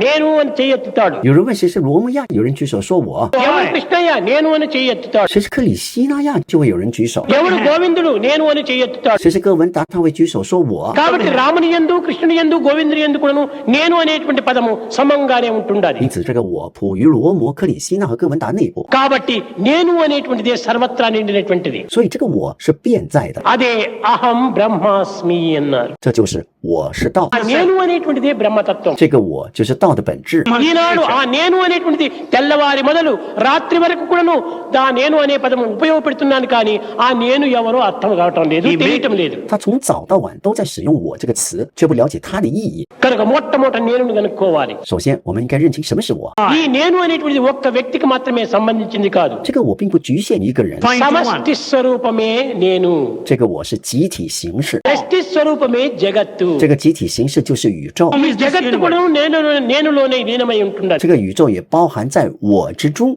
నేను అని చేయెత్తుతాడు.有人问谁是罗摩亚，有人举手说我； ఎవరు కృష్ణయ్య నేను అని చేయెత్తుతాడు. 谁是克里希那亚，就会有人举手； ఎవరు గోవిందుడు నేను అని చేయెత్తుతాడు. 谁是哥文达，他会举手说我。 కాబట్టి రాముని యందు కృష్ణుని యందు గోవిందుని యందు కూడాను నేను అనేటువంటి పదము సమంగానే ఉంటుండాలి. 因此，这个我普于罗摩、克里希那和哥文达内部， కాబట్టి నేను అనేటువంటిదే సర్వత్రా నిండినటువంటిది. 所以这个我是变在的， అదే అహం బ్రహ్మాస్మి అన్నారు. 这就是我是道， ఆ నేను అనేటువంటిదే బ్రహ్మతత్వం. 这个我就是道的本质。 ఈనాడు ఆ నేను అనేటువంటిది తెల్లవారి మొదలు రాత్రి వరకు కూడాను దా నేను అనే పదం ఉపయోగపెడుతున్నాను, కానీ ఆ నేను ఎవరో అర్థం కావటం లేదు, తెలియటం లేదు. 他从早到晚都在使用我这个词，却不了解它的意义。 కనుక మొట్టమొదట నేను కనుక్కోవాలి. 首先，我们应该认清什么是我。 ఈ నేను అనేటువంటిది ఒక్క వ్యక్తికి మాత్రమే సంబంధించింది కాదు. 这个我并不局限于一个人， సమష్టి స్వరూపమే నేను. 这个我是集体形式， వ్యష్టి స్వరూపమే జగత్తు. 这个集体形式就是宇宙， ఈ జగత్తు కూడా నేనులోనే లీనమై ఉంటున్నది. 这个宇宙也包含在我之中。